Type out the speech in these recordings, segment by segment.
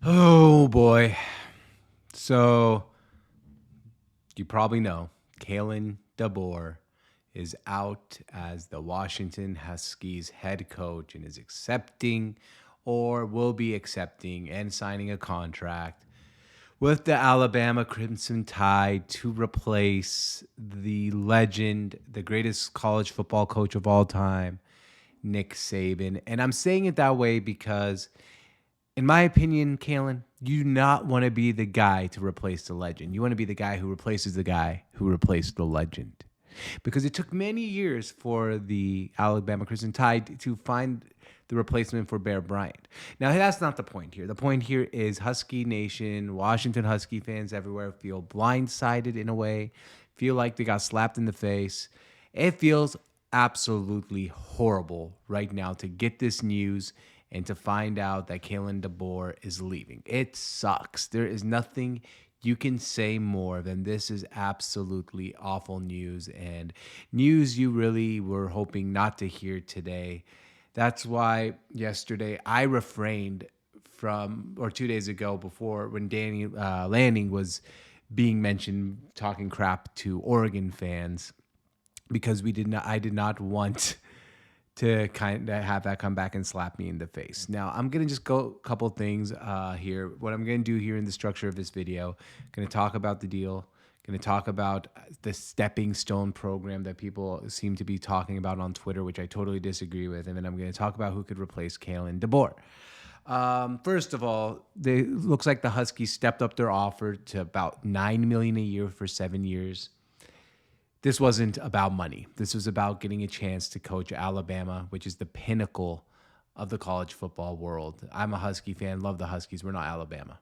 Oh boy. So you probably know Kalen Deboer is out as the Washington Huskies head coach and is accepting or will be accepting and signing a contract with the Alabama Crimson Tide to replace the legend, the greatest college football coach of all time, Nick Saban. And I'm saying it that way because in my opinion, Kalen, you do not want to be the guy to replace the legend. You want to be the guy who replaces the guy who replaced the legend. Because it took many years for the Alabama Crimson Tide to find the replacement for Bear Bryant. Now, that's not the point here. The point here is Husky Nation, Washington Husky fans everywhere feel blindsided in a way, feel like they got slapped in the face. It feels absolutely horrible right now to get this news and to find out that Kalen DeBoer is leaving. It sucks. There is nothing you can say more than this is absolutely awful news and news you really were hoping not to hear today. That's why yesterday I refrained from, or 2 days ago before when Danny Lanning was being mentioned talking crap to Oregon fans because I did not want to kind of have that come back and slap me in the face. Now, I'm going to just go a couple things here. What I'm going to do here in the structure of this video, going to talk about the deal, going to talk about the stepping stone program that people seem to be talking about on Twitter, which I totally disagree with. And then I'm going to talk about who could replace Kalen DeBoer. First of all, it looks like the Huskies stepped up their offer to about $9 million a year for 7 years. This wasn't about money. This was about getting a chance to coach Alabama, which is the pinnacle of the college football world. I'm a Husky fan, love the Huskies. We're not Alabama.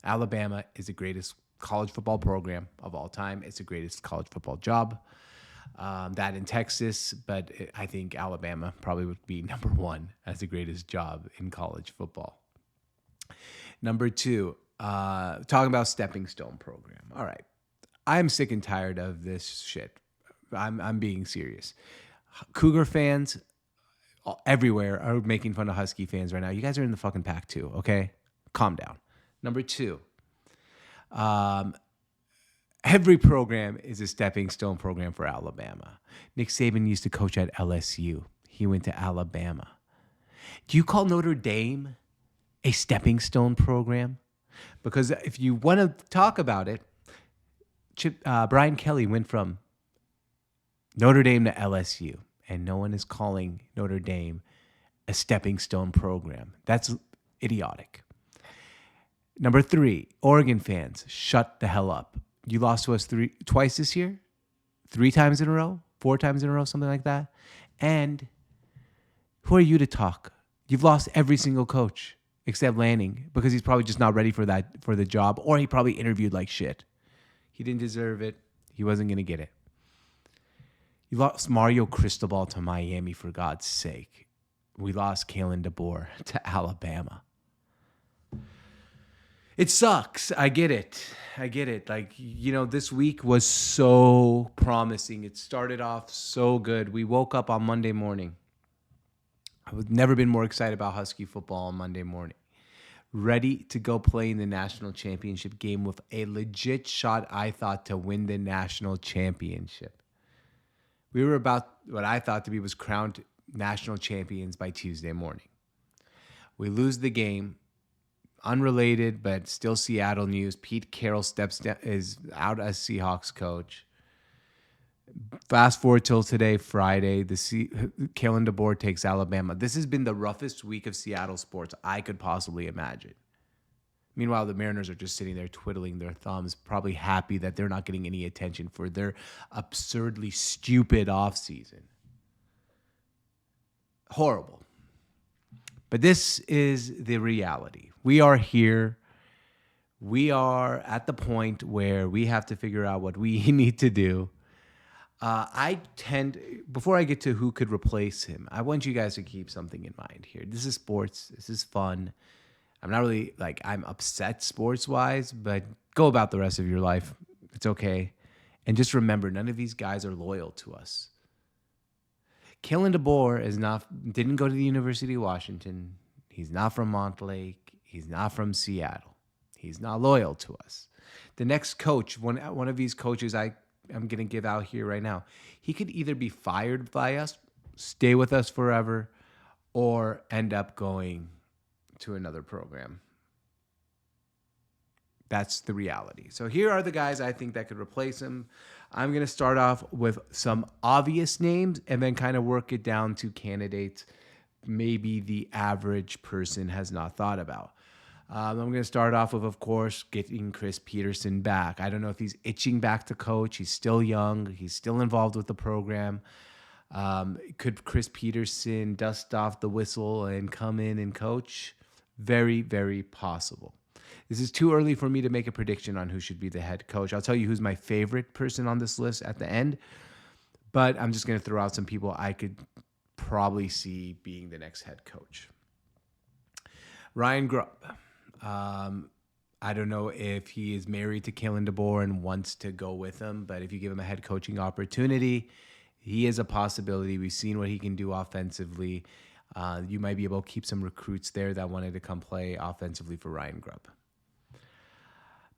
Alabama is the greatest college football program of all time. It's the greatest college football job. That in Texas, but I think Alabama probably would be number one as the greatest job in college football. Number two, talking about stepping stone program. All right. I'm sick and tired of this shit. I'm being serious. Cougar fans everywhere are making fun of Husky fans right now. You guys are in the fucking pack too, okay? Calm down. Number two, every program is a stepping stone program for Alabama. Nick Saban used to coach at LSU. He went to Alabama. Do you call Notre Dame a stepping stone program? Because if you want to talk about it, Brian Kelly went from Notre Dame to LSU, and no one is calling Notre Dame a stepping stone program. That's idiotic. Number three, Oregon fans, shut the hell up. You lost to us twice this year, 3 times in a row, 4 times in a row, something like that. And who are you to talk? You've lost every single coach except Lanning because he's probably just not ready for the job, or he probably interviewed like shit. He didn't deserve it. He wasn't going to get it. You lost Mario Cristobal to Miami, for God's sake. We lost Kalen DeBoer to Alabama. It sucks. I get it. Like, this week was so promising. It started off so good. We woke up on Monday morning. I've never been more excited about Husky football on Monday morning. Ready to go play in the national championship game with a legit shot, I thought, to win the national championship. We were about what I thought to be was crowned national champions by Tuesday morning. We lose the game. Unrelated, but still Seattle news. Pete Carroll is out as Seahawks coach. Fast forward till today, Friday. Kalen DeBoer takes Alabama. This has been the roughest week of Seattle sports I could possibly imagine. Meanwhile, the Mariners are just sitting there twiddling their thumbs, probably happy that they're not getting any attention for their absurdly stupid offseason. Horrible. But this is the reality. We are here. We are at the point where we have to figure out what we need to do. Before I get to who could replace him, I want you guys to keep something in mind here. This is sports. This is fun. I'm not really I'm upset sports-wise, but go about the rest of your life. It's okay. And just remember, none of these guys are loyal to us. Kalen DeBoer didn't go to the University of Washington. He's not from Montlake. He's not from Seattle. He's not loyal to us. The next coach, one of these coaches I'm going to give out here right now, he could either be fired by us, stay with us forever, or end up going to another program. That's the reality. So here are the guys I think that could replace him. I'm going to start off with some obvious names and then kind of work it down to candidates maybe the average person has not thought about. I'm going to start off with, of course, getting Chris Peterson back. I don't know if he's itching back to coach. He's still young. He's still involved with the program. Could Chris Peterson dust off the whistle and come in and coach? Very, very possible. This is too early for me to make a prediction on who should be the head coach. I'll tell you who's my favorite person on this list at the end, but I'm just going to throw out some people I could probably see being the next head coach. Ryan Grubb. I don't know if he is married to Kalen Deboer and wants to go with him, but if you give him a head coaching opportunity, he is a possibility. We've seen what he can do offensively. You might be able to keep some recruits there that wanted to come play offensively for Ryan Grubb.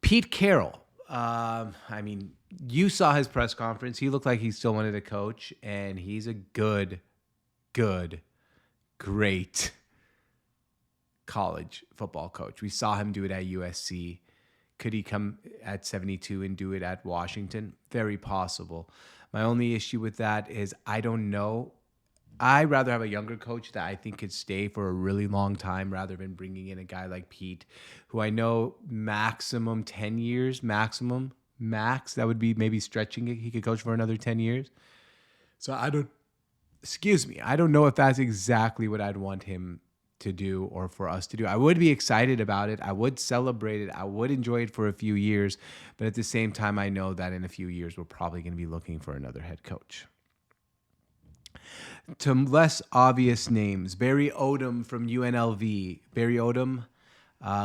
Pete Carroll. You saw his press conference. He looked like he still wanted to coach, and he's a good, great college football coach. We saw him do it at USC. Could he come at 72 and do it at Washington? Very possible. My only issue with that is I don't know. I'd rather have a younger coach that I think could stay for a really long time rather than bringing in a guy like Pete, who I know maximum 10 years, max. That would be maybe stretching it. He could coach for another 10 years. So I don't know if that's exactly what I'd want him to do or for us to do. I would be excited about it. I would celebrate it. I would enjoy it for a few years. But at the same time, I know that in a few years, we're probably going to be looking for another head coach. To less obvious names, Barry Odom from UNLV. Barry Odom,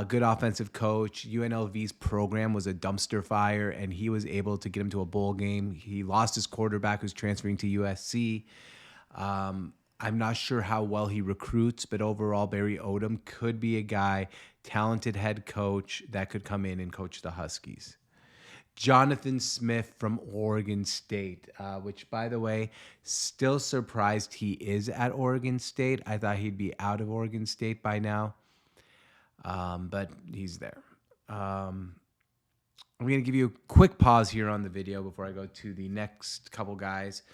good offensive coach. UNLV's program was a dumpster fire, and he was able to get him to a bowl game. He lost his quarterback who's transferring to USC. I'm not sure how well he recruits, but overall, Barry Odom could be a guy, talented head coach that could come in and coach the Huskies. Jonathan Smith from Oregon State, which, by the way, still surprised he is at Oregon State. I thought he'd be out of Oregon State by now, but he's there. I'm going to give you a quick pause here on the video before I go to the next couple guys.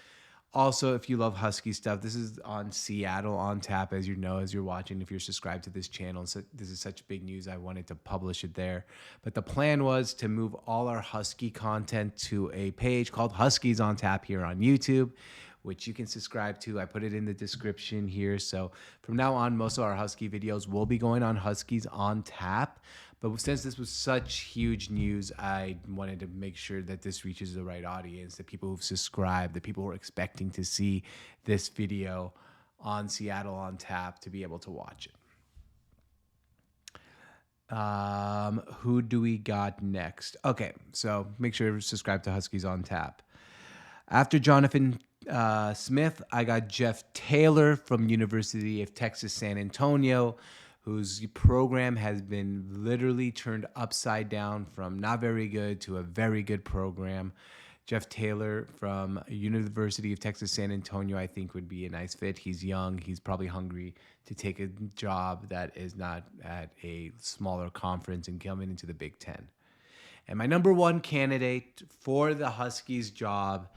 Also, if you love Husky stuff, this is on Seattle on tap, as you know, as you're watching, if you're subscribed to this channel. So this is such big news, I wanted to publish it there. But the plan was to move all our Husky content to a page called Huskies on Tap here on YouTube, which you can subscribe to. I put it in the description here. So from now on, most of our Husky videos will be going on Huskies on Tap. But since this was such huge news, I wanted to make sure that this reaches the right audience, the people who've subscribed, the people who are expecting to see this video on Seattle on Tap to be able to watch it. Who do we got next? Okay, so make sure to subscribe to Huskies on Tap. After Jonathan Smith, I got Jeff Taylor from University of Texas San Antonio, whose program has been literally turned upside down from not very good to a very good program. Jeff Taylor from University of Texas San Antonio, I think, would be a nice fit. He's young. He's probably hungry to take a job that is not at a smaller conference and coming into the Big Ten. And my number one candidate for the Huskies job,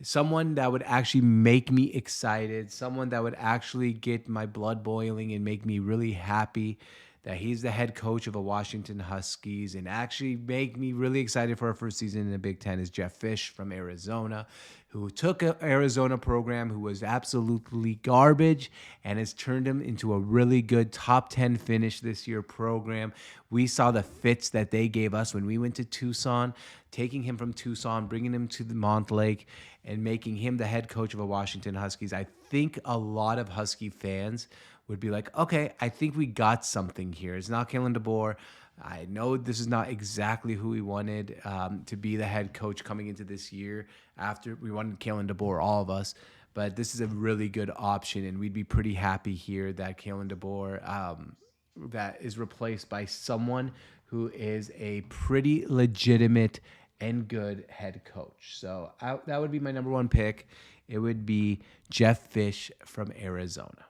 someone that would actually make me excited, someone that would actually get my blood boiling and make me really happy that he's the head coach of the Washington Huskies and actually make me really excited for our first season in the Big Ten, is Jeff Fish from Arizona, who took an Arizona program who was absolutely garbage and has turned him into a really good top 10 finish this year program. We saw the fits that they gave us when we went to Tucson, taking him from Tucson, bringing him to the Montlake, and making him the head coach of the Washington Huskies. I think a lot of Husky fans would be like, okay, I think we got something here. It's not Kalen Deboer. I know this is not exactly who we wanted to be the head coach coming into this year. After we wanted Kalen Deboer, all of us, but this is a really good option, and we'd be pretty happy here that Kalen Deboer that is replaced by someone who is a pretty legitimate and good head coach. So that would be my number one pick. It would be Jeff Fish from Arizona.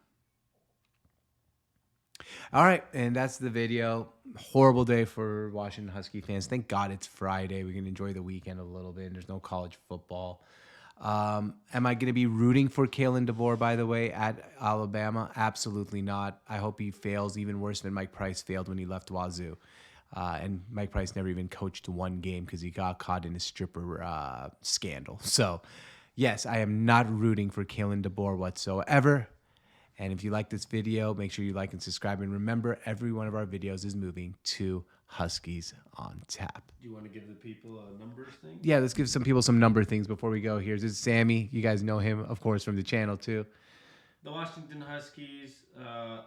All right, and that's the video. Horrible day for Washington Husky fans. Thank God it's Friday. We can enjoy the weekend a little bit. And there's no college football. Am I going to be rooting for Kalen Deboer, by the way, at Alabama? Absolutely not. I hope he fails even worse than Mike Price failed when he left Wazoo. And Mike Price never even coached one game because he got caught in a stripper scandal. So, yes, I am not rooting for Kalen Deboer whatsoever. And if you like this video, make sure you like and subscribe. And remember, every one of our videos is moving to Huskies on Tap. Do you want to give the people a numbers thing? Yeah, let's give some people some number things before we go. Here's Sammy. You guys know him, of course, from the channel too. The Washington Huskies, the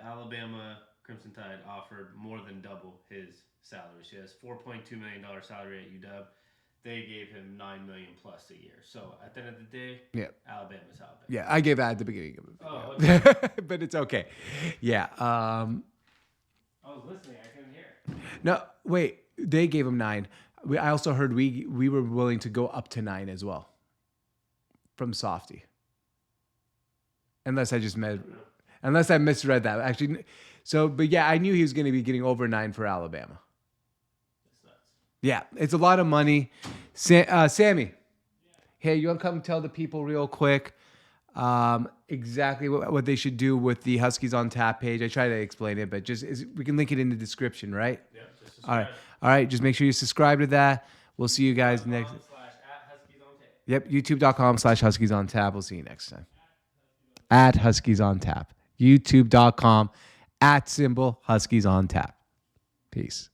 Alabama Crimson Tide offered more than double his salary. He has $4.2 million salary at UW. They gave him $9 million plus a year. So at the end of the day, Alabama's Alabama. Yeah, I gave that at the beginning of the video. Oh, okay. But it's okay. Yeah. I was listening. I couldn't hear. No, wait. They gave him 9. I also heard we were willing to go up to 9 as well from Softy. Unless I misread that. Actually, but yeah, I knew he was going to be getting over 9 for Alabama. Yeah, it's a lot of money. Sammy, hey, you want to come tell the people real quick exactly what they should do with the Huskies on Tap page? I try to explain it, but we can link it in the description, right? Yeah, just subscribe. All right. Just make sure you subscribe to that. We'll see you guys next. Yep, youtube.com/Huskies on Tap. We'll see you next time. At Huskies on Tap. youtube.com @ Huskies on Tap. Peace.